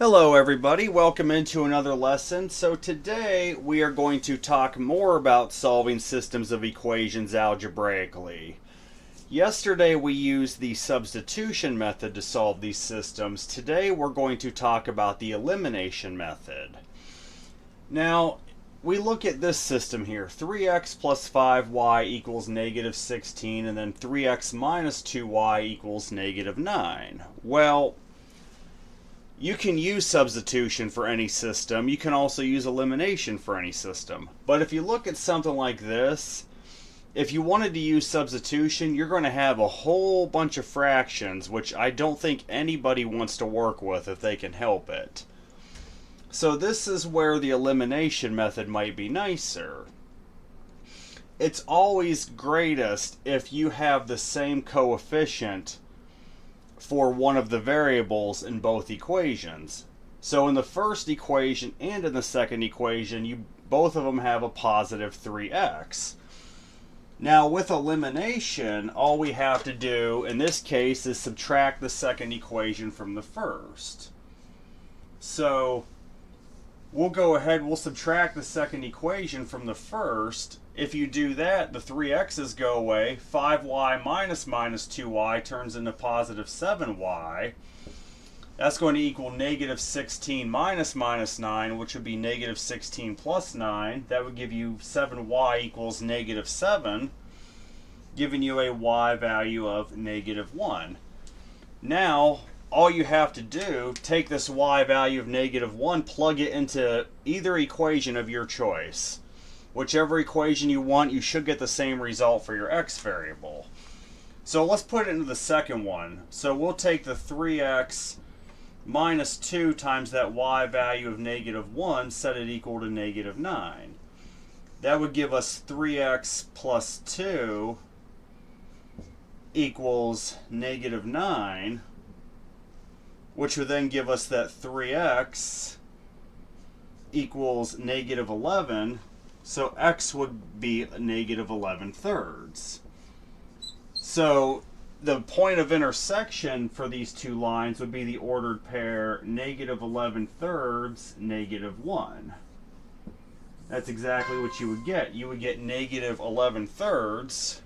Hello everybody, welcome into another lesson. So today we are going to talk more about solving systems of equations algebraically. Yesterday we used the substitution method to solve these systems. Today we're going to talk about the elimination method. Now we look at this system here, 3x plus 5y equals negative 16 and then 3x minus 2y equals negative 9. Well, you can use substitution for any system. You can also use elimination for any system. But if you look at something like this, if you wanted to use substitution, you're going to have a whole bunch of fractions, which I don't think anybody wants to work with if they can help it. So this is where the elimination method might be nicer. It's always greatest if you have the same coefficient for one of the variables in both equations. So in the first equation and in the second equation, both of them have a positive 3x. Now with elimination, all we have to do in this case is subtract the second equation from the first. So we'll go ahead, we'll subtract the second equation from the first. If you do that, the 3x's go away. 5y minus 2y turns into positive 7y. That's going to equal negative 16 minus 9, which would be negative 16 plus 9. That would give you 7y equals negative 7, giving you a y value of negative 1. Now, all you have to do, take this y value of negative 1, plug it into either equation of your choice. Whichever equation you want, you should get the same result for your x variable. So let's put it into the second one. So we'll take the 3x minus 2 times that y value of negative 1, set it equal to negative 9. That would give us 3x plus 2 equals negative 9, which would then give us that 3x equals negative 11. So x would be negative 11 thirds. So the point of intersection for these two lines would be the ordered pair negative 11 thirds, negative 1. That's exactly what you would get. You would get negative 11 thirds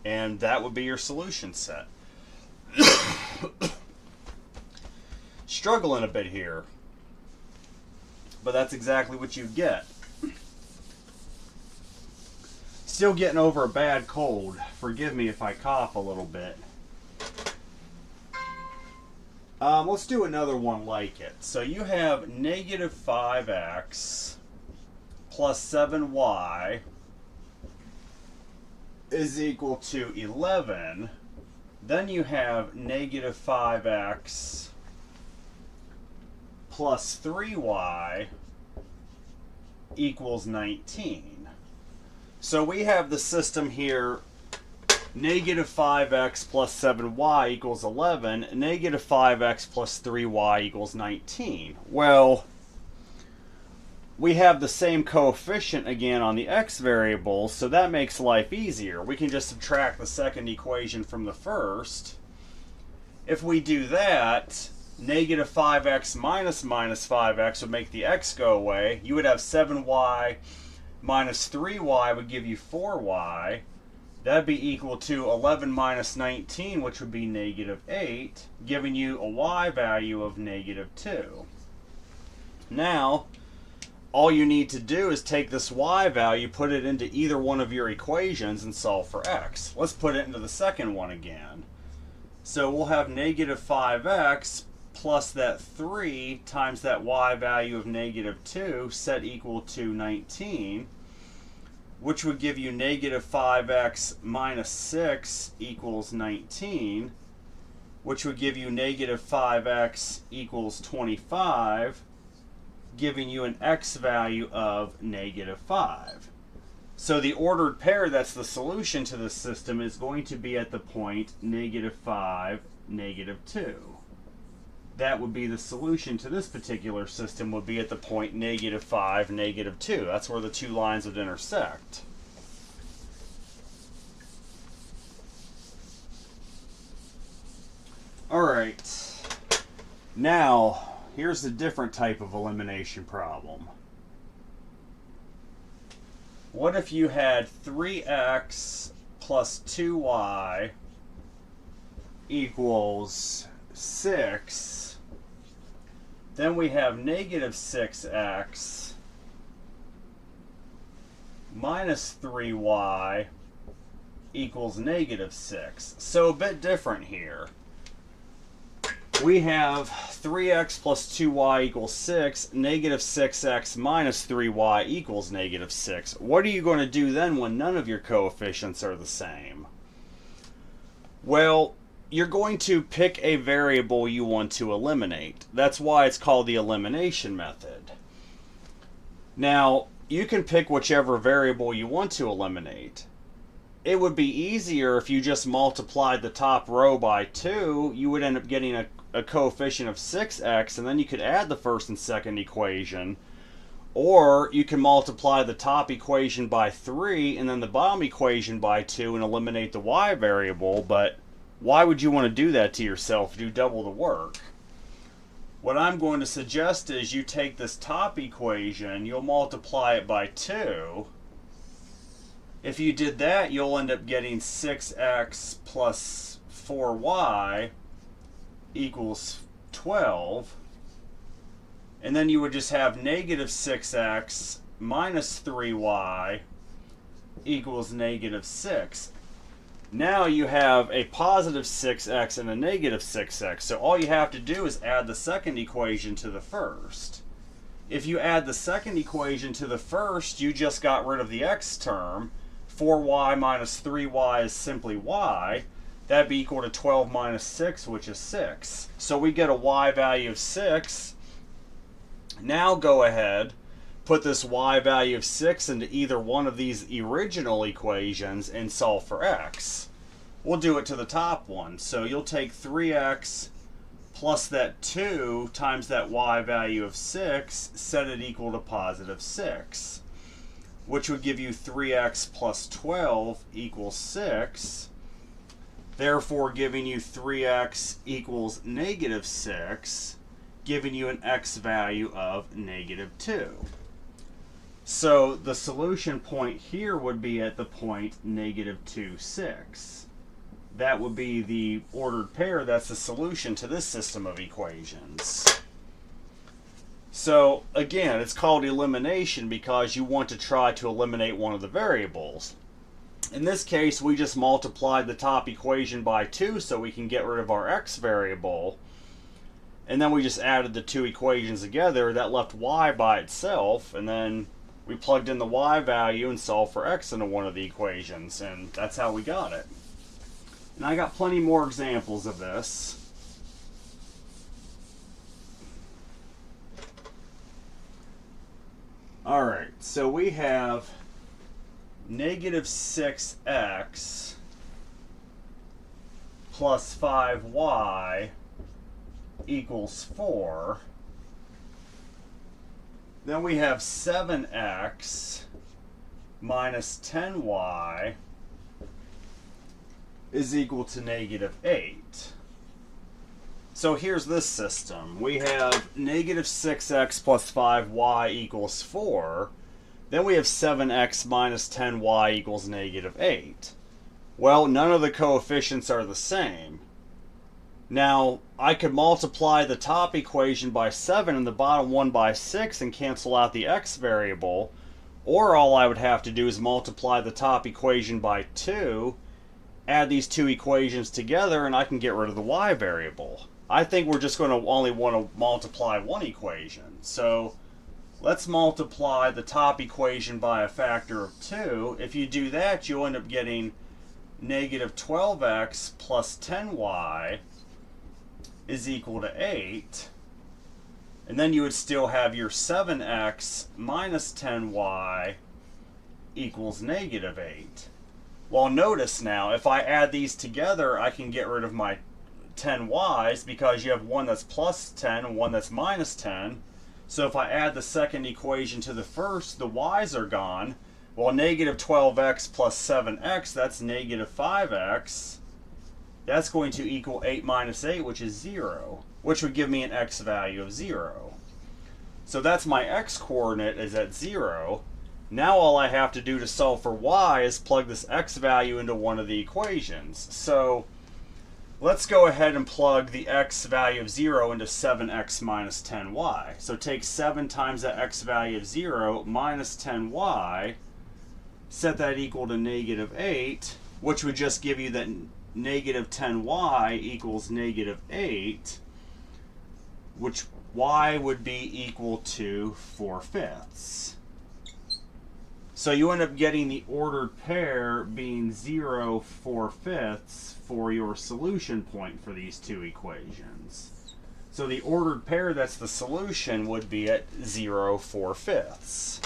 and that would be your solution set. Struggling a bit here, but that's exactly what you get. Still getting over a bad cold. Forgive me if I cough a little bit. Let's do another one like it. So you have negative 5x plus 7y is equal to 11. Then you have negative 5x plus 3y equals 19. So we have the system here, negative 5x plus 7y equals 11, negative 5x plus 3y equals 19. Well, we have the same coefficient again on the x variable, so that makes life easier. We can just subtract the second equation from the first. If we do that, negative 5x minus 5x would make the x go away. You would have 7y minus 3y would give you 4y. That'd be equal to 11 minus 19, which would be negative 8, giving you a y value of negative 2. Now, all you need to do is take this y value, put it into either one of your equations, and solve for x. Let's put it into the second one again. So we'll have negative 5x plus that 3 times that y value of negative 2 set equal to 19, which would give you negative 5x minus 6 equals 19, which would give you negative 5x equals 25, giving you an x value of negative 5. So the ordered pair that's the solution to this system is going to be at the point negative 5, negative 2. That would be the solution to this particular system, would be at the point negative 5, negative 2. That's where the two lines would intersect. Alright, now here's a different type of elimination problem. What if you had 3x plus 2y equals 6? Then we have negative 6x minus 3y equals negative 6. So a bit different here. We have 3x plus 2y equals 6, negative 6x minus 3y equals negative 6. What are you going to do then when none of your coefficients are the same? Well, you're going to pick a variable you want to eliminate. That's why it's called the elimination method. Now, you can pick whichever variable you want to eliminate. It would be easier if you just multiplied the top row by 2. You would end up getting a coefficient of 6x, and then you could add the first and second equation. Or you can multiply the top equation by 3 and then the bottom equation by 2 and eliminate the y variable. But why would you want to do that to yourself? Do double the work. What I'm going to suggest is you take this top equation, you'll multiply it by 2. If you did that, you'll end up getting 6x plus 4y equals 12. And then you would just have negative 6x minus 3y equals negative 6. Now you have a positive 6x and a negative 6x. So all you have to do is add the second equation to the first. If you add the second equation to the first, you just got rid of the x term. 4y minus 3y is simply y. That'd be equal to 12 minus 6, which is 6. So we get a y value of 6. Now go ahead, put this y value of 6 into either one of these original equations and solve for x. We'll do it to the top one. So you'll take 3x plus that 2 times that y value of 6, set it equal to positive 6, which would give you 3x plus 12 equals 6, therefore giving you 3x equals negative 6, giving you an x value of negative 2. So the solution point here would be at the point negative 2, 6. That would be the ordered pair. That's the solution to this system of equations. So again, it's called elimination because you want to try to eliminate one of the variables. In this case, we just multiplied the top equation by 2 so we can get rid of our x variable. And then we just added the two equations together. That left y by itself. And then we plugged in the y value and solved for x into one of the equations. And that's how we got it. And I got plenty more examples of this. Alright, so we have negative 6x plus 5y equals 4. Then we have 7x minus 10y is equal to negative 8. So here's this system. We have negative 6x plus 5y equals 4. Then we have 7x minus 10y equals negative 8. Well, none of the coefficients are the same. Now, I could multiply the top equation by 7 and the bottom one by 6 and cancel out the x variable. Or all I would have to do is multiply the top equation by 2, add these two equations together, and I can get rid of the y variable. I think we're just going to only want to multiply one equation. So let's multiply the top equation by a factor of 2. If you do that, you'll end up getting negative 12x plus 10y is equal to 8. And then you would still have your 7x minus 10y equals negative 8. Well, notice now, if I add these together, I can get rid of my 10y's because you have one that's plus 10 and one that's minus 10. So if I add the second equation to the first, the y's are gone. Well, negative 12x plus 7x, that's negative 5x. that's going to equal 8 minus 8, which is 0, which would give me an x value of 0. So that's my x coordinate is at 0. Now all I have to do to solve for y is plug this x value into one of the equations. So let's go ahead and plug the x value of 0 into 7x minus 10y. So take 7 times that x value of 0 minus 10y, set that equal to negative 8, which would just give you that negative 10y equals negative 8, which y would be equal to 4/5. So you end up getting the ordered pair being 0, 4/5 for your solution point for these two equations. So the ordered pair that's the solution would be at 0, 4/5.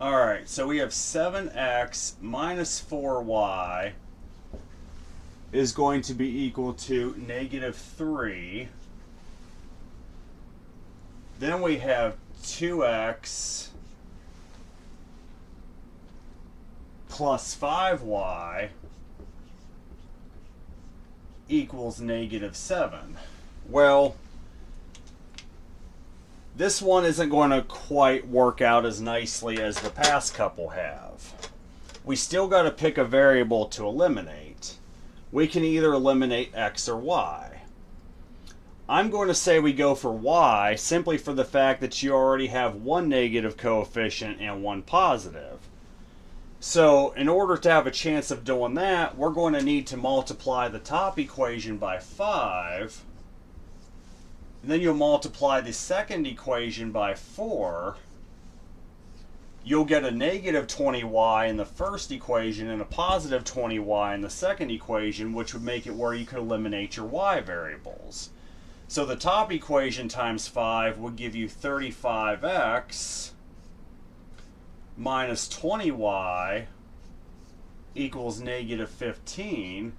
Alright, so we have 7x minus 4y is going to be equal to negative 3. Then we have 2x plus 5y equals negative 7. Well, this one isn't going to quite work out as nicely as the past couple have. We still got to pick a variable to eliminate. We can either eliminate x or y. I'm going to say we go for y simply for the fact that you already have one negative coefficient and one positive. So in order to have a chance of doing that, we're going to need to multiply the top equation by 5. And then you'll multiply the second equation by 4. You'll get a negative 20y in the first equation and a positive 20y in the second equation, which would make it where you could eliminate your y variables. So the top equation times 5 would give you 35x minus 20y equals negative 15.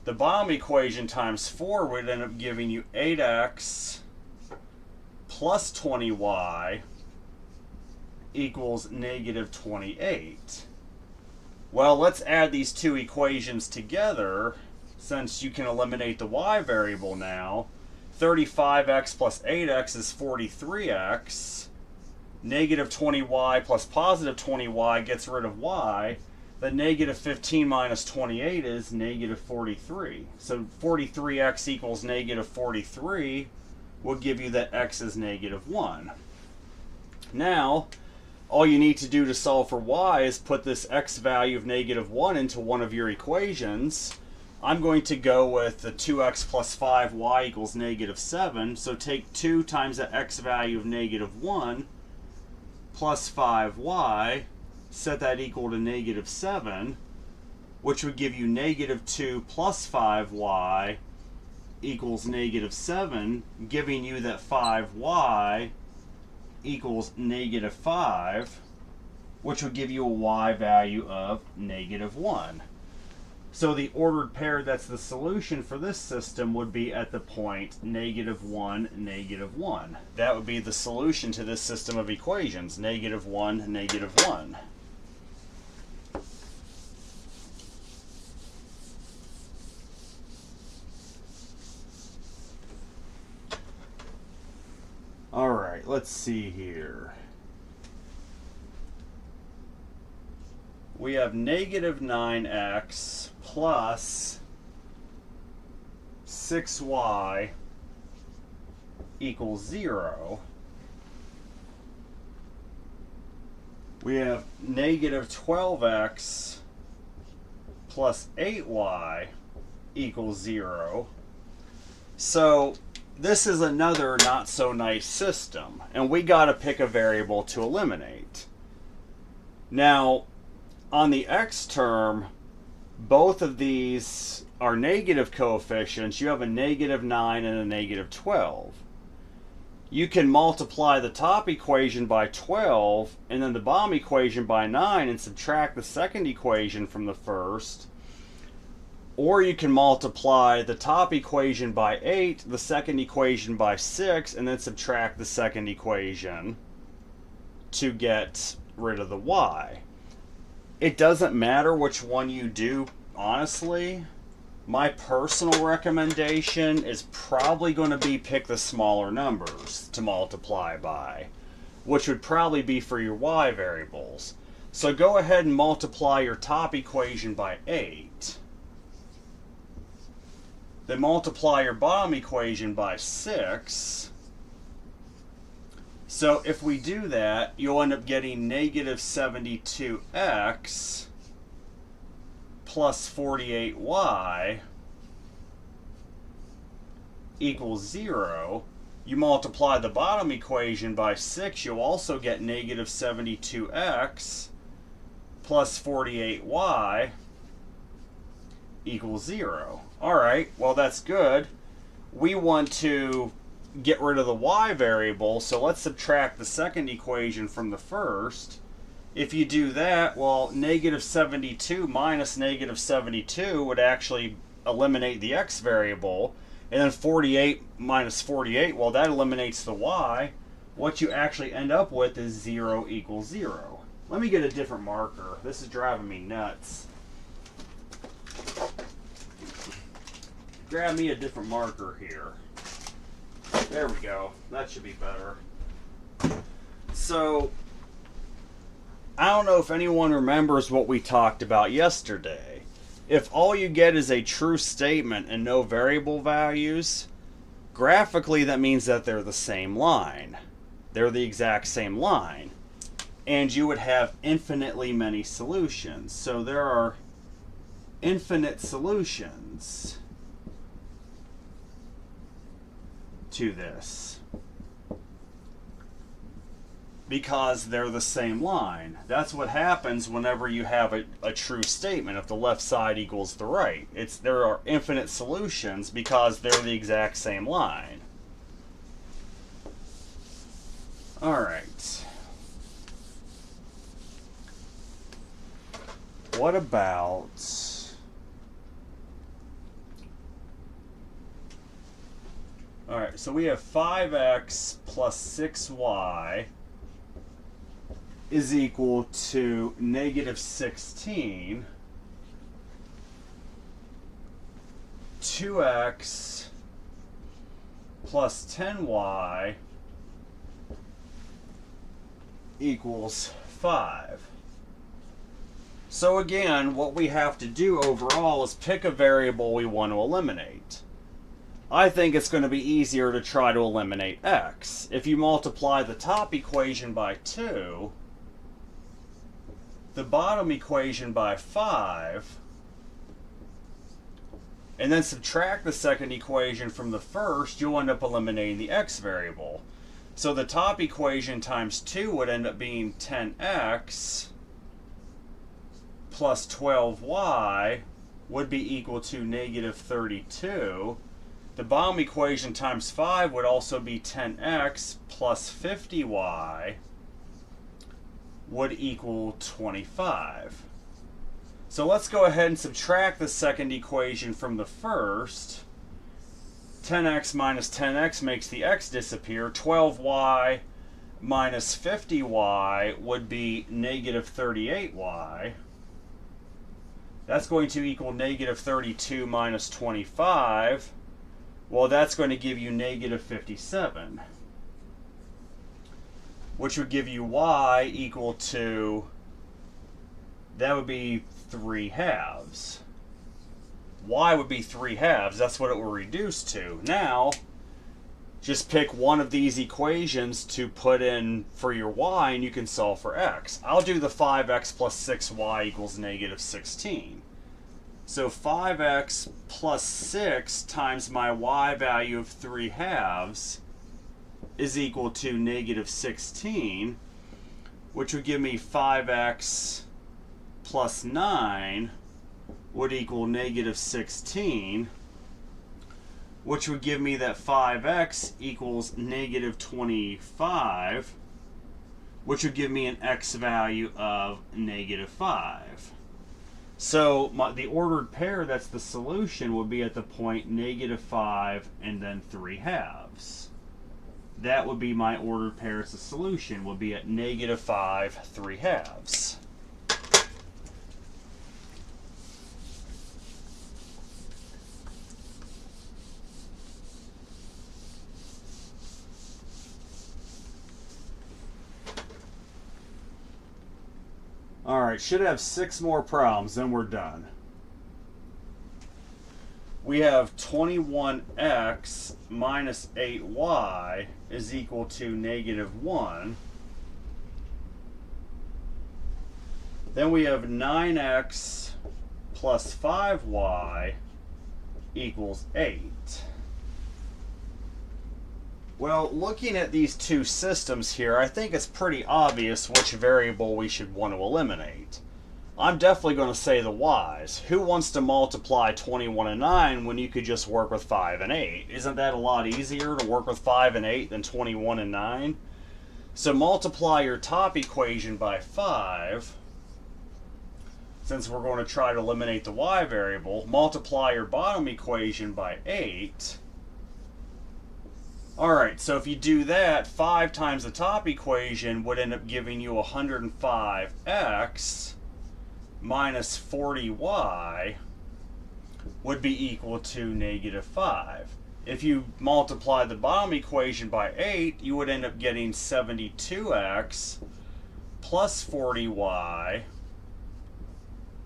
The bottom equation times 4 would end up giving you 8x plus 20y equals negative 28. Well, let's add these two equations together since you can eliminate the y variable now. 35x plus 8x is 43x. Negative 20y plus positive 20y gets rid of y. The negative 15 minus 28 is negative 43. So 43x equals negative 43 will give you that x is negative 1. Now, all you need to do to solve for y is put this x value of negative 1 into one of your equations. I'm going to go with the 2x plus 5y equals negative 7. So take 2 times the x value of negative 1 plus 5y. Set that equal to negative 7, which would give you negative 2 plus 5y equals negative 7, giving you that 5y equals negative 5, which would give you a y value of negative 1. So the ordered pair that's the solution for this system would be at the point negative 1, negative 1. That would be the solution to this system of equations, negative 1, negative 1. Alright, let's see here. We have negative 9x plus 6y equals 0. We have negative 12x plus 8y equals 0. So this is another not so nice system, and we got to pick a variable to eliminate. Now, on the x term, both of these are negative coefficients. You have a negative 9 and a negative 12. You can multiply the top equation by 12 and then the bottom equation by 9 and subtract the second equation from the first. Or you can multiply the top equation by 8, the second equation by 6, and then subtract the second equation to get rid of the y. It doesn't matter which one you do, honestly. My personal recommendation is probably going to be pick the smaller numbers to multiply by, which would probably be for your y variables. So go ahead and multiply your top equation by 8. Then multiply your bottom equation by 6. So if we do that, you'll end up getting negative 72x plus 48y equals 0. You multiply the bottom equation by 6, you'll also get negative 72x plus 48y equals 0. Alright, well that's good. We want to get rid of the y variable, so let's subtract the second equation from the first. If you do that, well, negative 72 minus negative 72 would actually eliminate the x variable. And then 48 minus 48, well, that eliminates the y. What you actually end up with is 0 equals 0. Let me get a different marker. This is driving me nuts. Grab me a different marker here. There we go. That should be better. So, I don't know if anyone remembers what we talked about yesterday. If all you get is a true statement and no variable values, graphically that means that they're the same line. They're the exact same line. And you would have infinitely many solutions. So there are infinite solutions to this, because they're the same line. That's what happens whenever you have a true statement. If the left side equals the right, there are infinite solutions because they're the exact same line. All right. What about all right, so we have 5x plus 6y is equal to negative 16. 2x plus 10y equals 5. So again, what we have to do overall is pick a variable we want to eliminate. I think it's going to be easier to try to eliminate x. If you multiply the top equation by 2, the bottom equation by 5, and then subtract the second equation from the first, you'll end up eliminating the x variable. So the top equation times 2 would end up being 10x plus 12y would be equal to negative 32. The bottom equation times 5 would also be 10x plus 50y would equal 25. So let's go ahead and subtract the second equation from the first. 10x minus 10x makes the x disappear. 12y minus 50y would be negative 38y. That's going to equal negative 32 minus 25. Well, that's going to give you negative 57, which would give you y equal to, that would be 3/2. Y would be 3/2. That's what it will reduce to. Now, just pick one of these equations to put in for your y, and you can solve for x. I'll do the 5x plus 6y equals negative 16. So 5x plus 6 times my y value of 3/2 is equal to negative 16, which would give me 5x plus 9 would equal negative 16, which would give me that 5x equals negative 25, which would give me an x value of negative 5. So the ordered pair that's the solution would be at the point -5 and then 3/2. That would be my ordered pair as the solution, would be at -5, 3/2. Alright, should have 6 more problems, then we're done. We have 21x minus 8y is equal to -1. Then we have 9x plus 5y equals 8. Well, looking at these two systems here, I think it's pretty obvious which variable we should want to eliminate. I'm definitely going to say the y's. Who wants to multiply 21 and 9 when you could just work with 5 and 8? Isn't that a lot easier to work with 5 and 8 than 21 and 9? So multiply your top equation by 5. Since we're going to try to eliminate the y variable, multiply your bottom equation by 8. Alright, so if you do that, 5 times the top equation would end up giving you 105x minus 40y would be equal to -5. If you multiply the bottom equation by 8, you would end up getting 72x plus 40y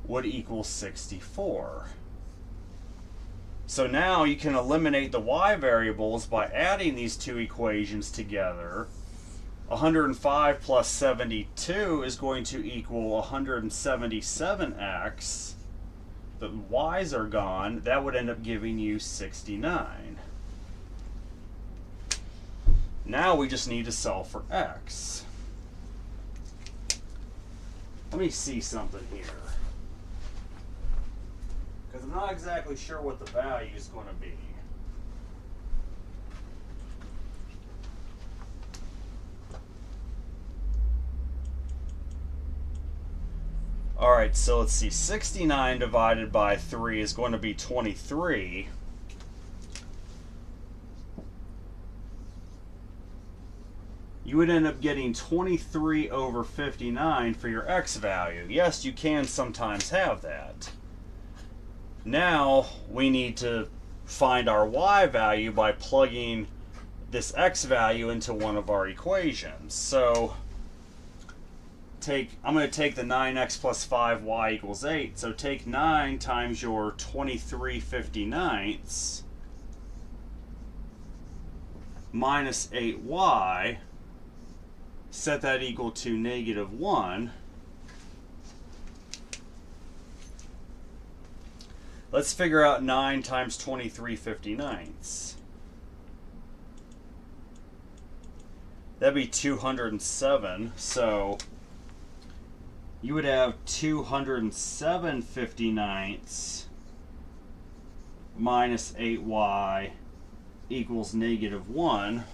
would equal 64. So now you can eliminate the y variables by adding these two equations together. 105 plus 72 is going to equal 177x. The y's are gone. That would end up giving you 69. Now we just need to solve for x. Let me see something here, because I'm not exactly sure what the value is going to be. Alright, so let's see. 69 divided by 3 is going to be 23. You would end up getting 23 over 59 for your x value. Yes, you can sometimes have that. Now we need to find our y value by plugging this x value into one of our equations. So I'm going to take the 9x plus 5y equals 8. So take 9 times your 23/59 minus 8y. Set that equal to -1. Let's figure out 9 times 23/59. That'd be 207. So you would have 207/59 minus 8y equals -1,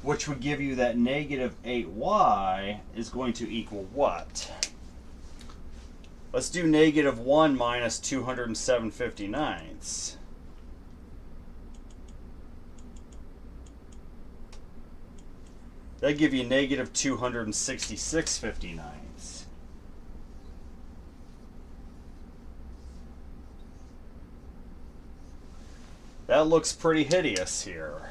which would give you that -8y is going to equal what? Let's do -1 minus 207/59. That'd give you -266/59. That looks pretty hideous here.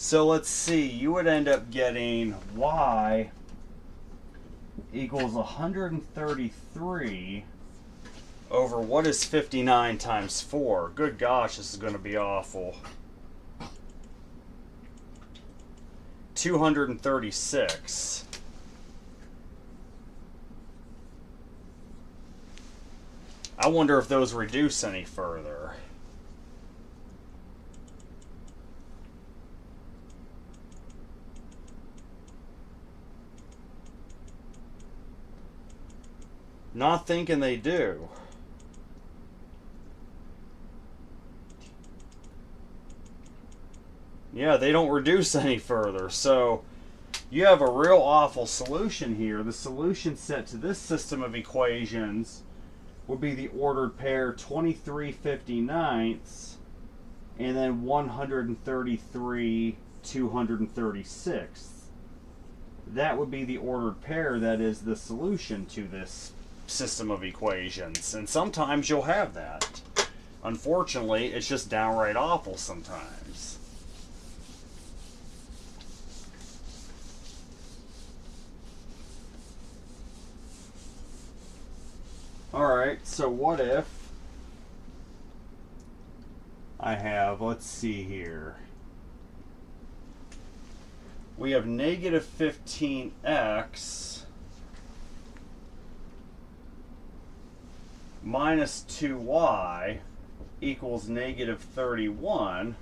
So let's see, you would end up getting y equals 133 over what is 59 times 4? Good gosh, this is going to be awful. 236. I wonder if those reduce any further. Not thinking they do. Yeah, they don't reduce any further. So you have a real awful solution here. The solution set to this system of equations would be the ordered pair 23/59ths and then 133 236. That would be the ordered pair that is the solution to this system of equations. And sometimes you'll have that. Unfortunately, it's just downright awful sometimes. Alright, so what if I have, let's see here, we have negative 15x minus 2y equals negative 31.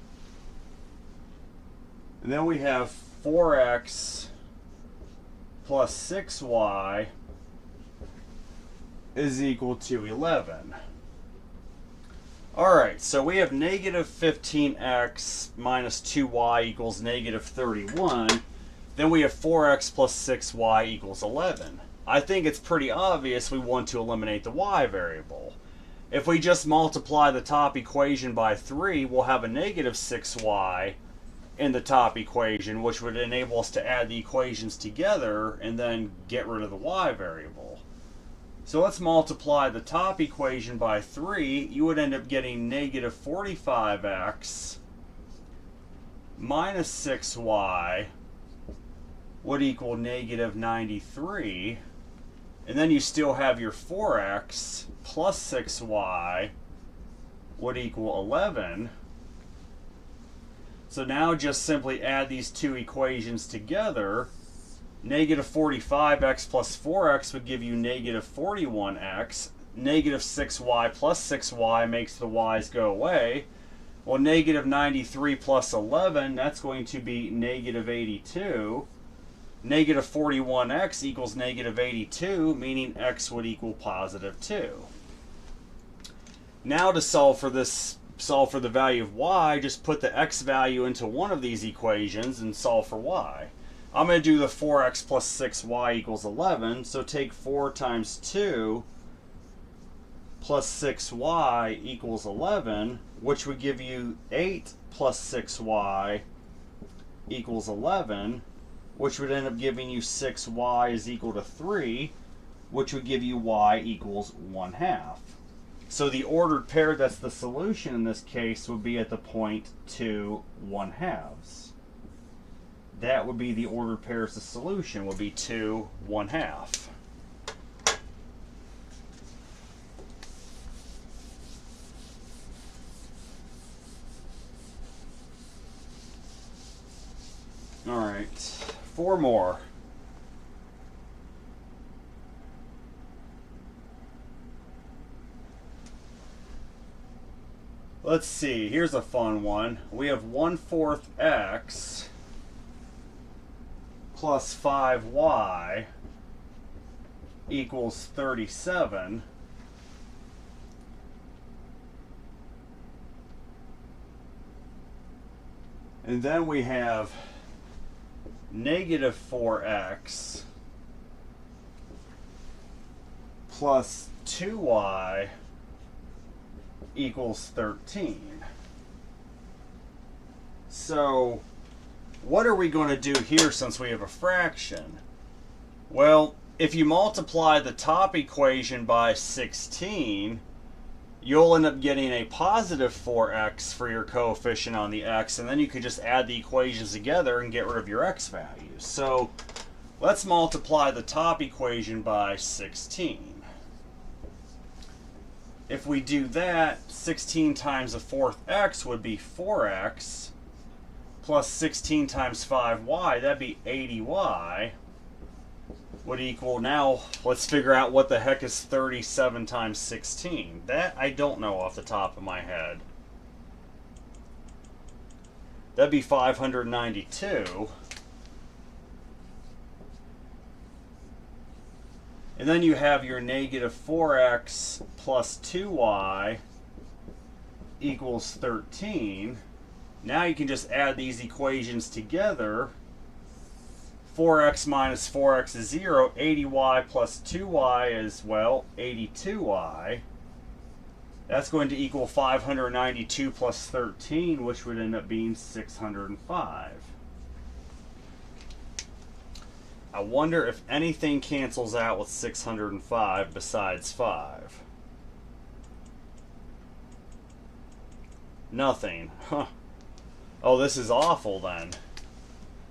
And then we have 4x plus 6y is equal to 11. Alright, so we have negative 15x minus 2y equals negative 31. Then we have 4x plus 6y equals 11. I think it's pretty obvious we want to eliminate the y variable. If we just multiply the top equation by 3, we'll have a negative 6y in the top equation, which would enable us to add the equations together and then get rid of the y variable. So let's multiply the top equation by 3. You would end up getting negative 45x minus 6y would equal negative 93. And then you still have your 4x plus 6y would equal 11. So now just simply add these two equations together. Negative 45x plus 4x would give you negative 41x. Negative 6y plus 6y makes the y's go away. Well, negative 93 plus 11, that's going to be negative 82. Negative 41x equals negative 82, meaning x would equal positive 2. Now to solve for the value of y, just put the x value into one of these equations and solve for y. I'm going to do the 4x plus 6y equals 11, so take 4 times 2 plus 6y equals 11, which would give you 8 plus 6y equals 11, which would end up giving you 6y is equal to 3, which would give you y equals 1/2. So the ordered pair that's the solution in this case would be at the point 2 1/2. That would be the ordered pair as the solution, would be 2 1/2. All right, 4 more. Let's see, here's a fun one. We have 1/4 x plus 5y equals 37. And then we have negative 4x plus 2y equals 13. So what are we going to do here since we have a fraction? Well, if you multiply the top equation by 16, you'll end up getting a positive 4x for your coefficient on the x, and then you could just add the equations together and get rid of your x values. So let's multiply the top equation by 16. If we do that, 16 times the 4th x would be 4x, plus 16 times 5y, that'd be 80y, would equal, now let's figure out what the heck is 37 times 16. That I don't know off the top of my head. That'd be 592. And then you have your negative 4x plus 2y equals 13. Now you can just add these equations together. 4x minus 4x is 0. 80y plus 2y is, well, 82y. That's going to equal 592 plus 13, which would end up being 605. I wonder if anything cancels out with 605 besides 5. Nothing. Huh. Oh, this is awful then.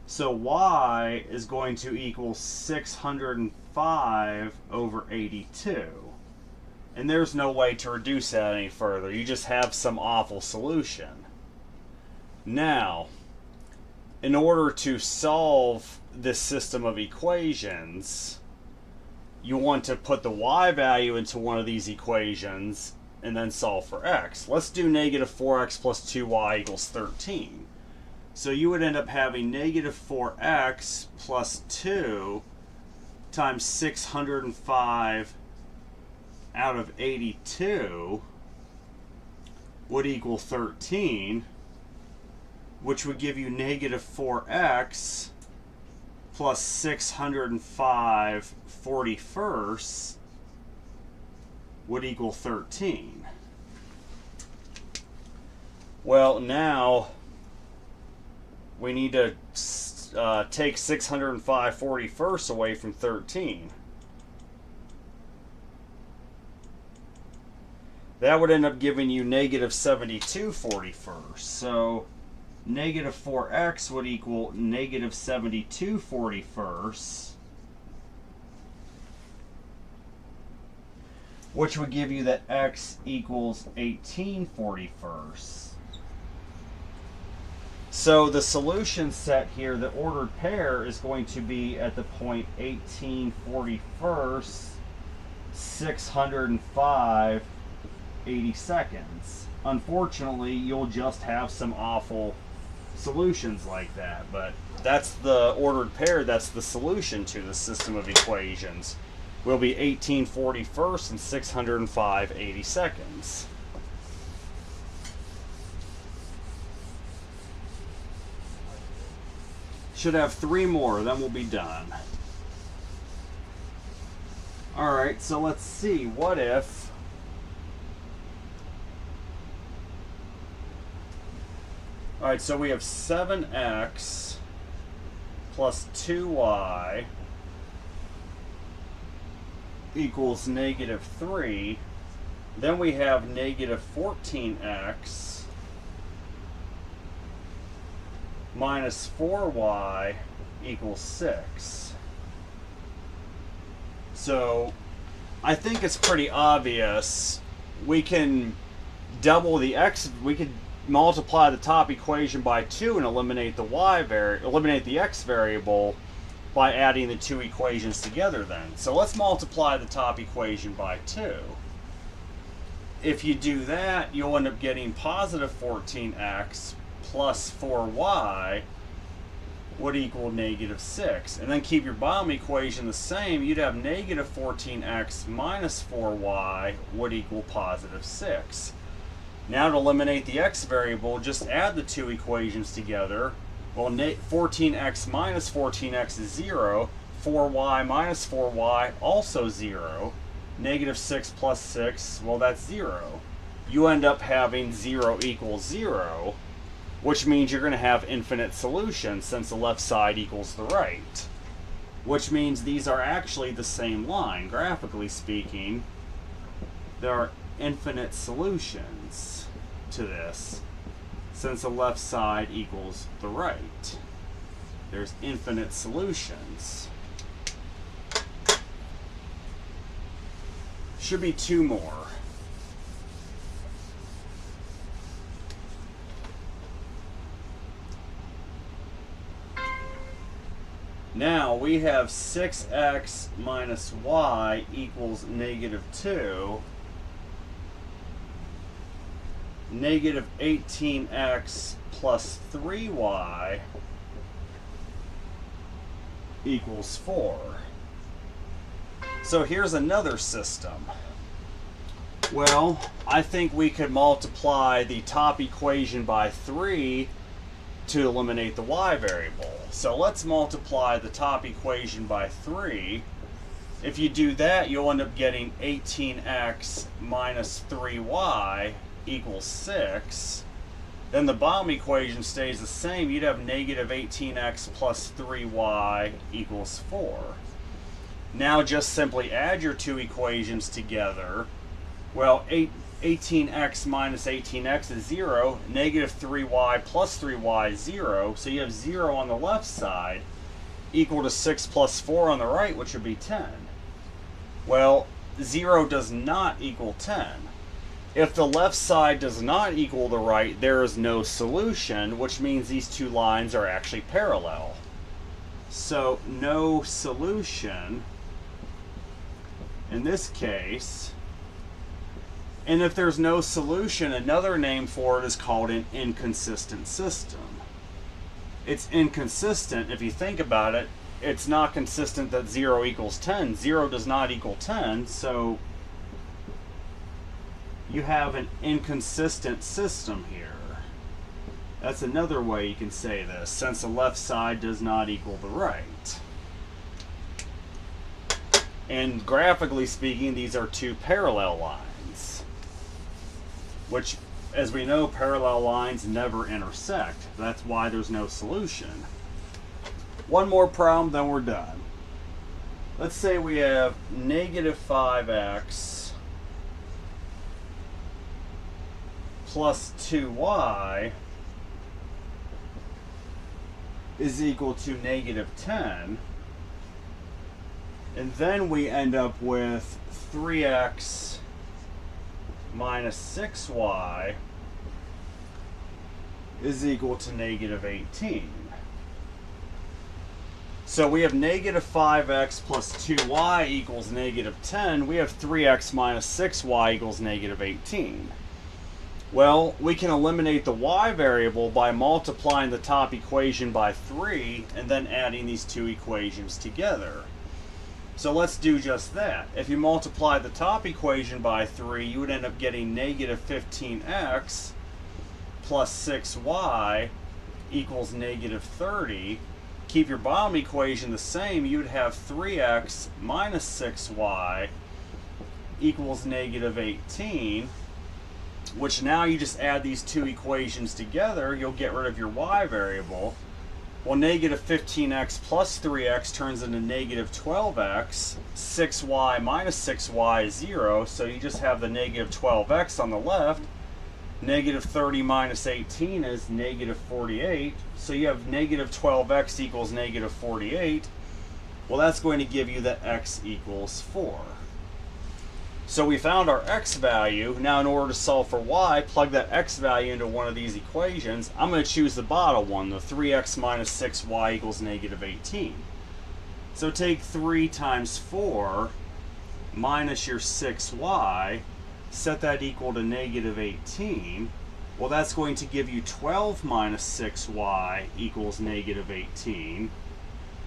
So y is going to equal 605 over 82. And there's no way to reduce that any further. You just have some awful solution. Now, in order to solve this system of equations, you want to put the y value into one of these equations and then solve for x. Let's do negative 4x plus 2y equals 13. So you would end up having negative 4x plus 2 times 605 out of 82 would equal 13, which would give you negative 4x plus 605 41st would equal 13. Well, now we need to take 605 41st away from 13. That would end up giving you negative 72 41st. So negative 4x would equal negative 72 41st, which would give you that x equals 18 41st. So the solution set here, the ordered pair, is going to be at the point 18 41st, 605 80 seconds. Unfortunately, you'll just have some awful solutions like that, but that's the ordered pair. That's the solution to the system of equations. Will be 18 41st and 605 80 seconds. Should have 3 more, then we'll be done. Alright, so let's see. What if alright, so we have 7x plus 2y equals negative 3. Then we have negative 14x minus 4y equals 6. So I think it's pretty obvious. We can double the x, we could multiply the top equation by 2 and eliminate the x variable by adding the two equations together then. So let's multiply the top equation by 2. If you do that, you'll end up getting positive 14x plus 4y would equal negative 6. And then keep your bottom equation the same. You'd have negative 14x minus 4y would equal positive 6. Now to eliminate the x variable, just add the two equations together. Well, 14x minus 14x is 0. 4y minus 4y, also 0. Negative 6 plus 6, well, that's 0. You end up having 0 equals 0, which means you're going to have infinite solutions since the left side equals the right. Which means these are actually the same line. Graphically speaking, there are infinite solutions to this since the left side equals the right. There's infinite solutions. Should be 2 more. Now we have 6x minus y equals negative 2. Negative 18x plus 3y equals 4. So here's another system. Well, I think we could multiply the top equation by 3 to eliminate the y variable. So let's multiply the top equation by 3. If you do that, you'll end up getting 18x minus 3y equals 6. Then the bottom equation stays the same. You'd have negative 18x plus 3y equals 4. Now just simply add your two equations together. Well, 18x minus 18x is 0. Negative 3y plus 3y is 0. So you have 0 on the left side equal to 6 plus 4 on the right, which would be 10. Well, 0 does not equal 10. If the left side does not equal the right, there is no solution, which means these two lines are actually parallel. So no solution in this case. And if there's no solution, another name for it is called an inconsistent system. It's inconsistent if you think about it. It's not consistent that 0 equals 10. 0 does not equal 10, so you have an inconsistent system here. That's another way you can say this, since the left side does not equal the right. And graphically speaking, these are two parallel lines, which, as we know, parallel lines never intersect. That's why there's no solution. One more problem, then we're done. Let's say we have negative 5x plus 2y is equal to negative 10. And then we end up with 3x minus 6y is equal to negative 18. So we have negative 5x plus 2y equals negative 10. We have 3x minus 6y equals negative 18. Well, we can eliminate the y variable by multiplying the top equation by 3 and then adding these two equations together. So let's do just that. If you multiply the top equation by 3, you would end up getting negative 15x plus 6y equals negative 30. Keep your bottom equation the same, you would have 3x minus 6y equals negative 18, which now you just add these two equations together, you'll get rid of your y variable. Well, negative 15x plus 3x turns into negative 12x. 6y minus 6y is 0, so you just have the negative 12x on the left. Negative 30 minus 18 is negative 48. So you have negative 12x equals negative 48. Well, that's going to give you that x equals 4. So we found our x value. Now in order to solve for y, plug that x value into one of these equations. I'm going to choose the bottom one, the 3x minus 6y equals negative 18. So take 3 times 4 minus your 6y, set that equal to negative 18. Well, that's going to give you 12 minus 6y equals negative 18,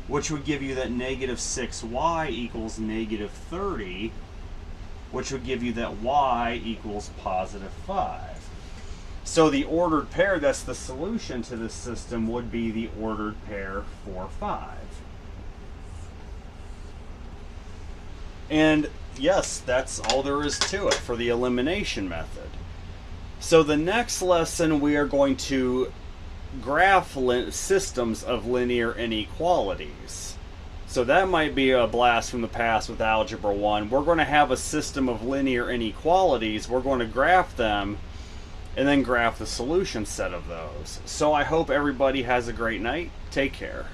which would give you that negative 6y equals negative 30, which would give you that y equals positive 5. So the ordered pair that's the solution to this system would be the ordered pair 4, 5. And yes, that's all there is to it for the elimination method. So the next lesson we are going to graph systems of linear inequalities. So that might be a blast from the past with Algebra 1. We're going to have a system of linear inequalities. We're going to graph them and then graph the solution set of those. So I hope everybody has a great night. Take care.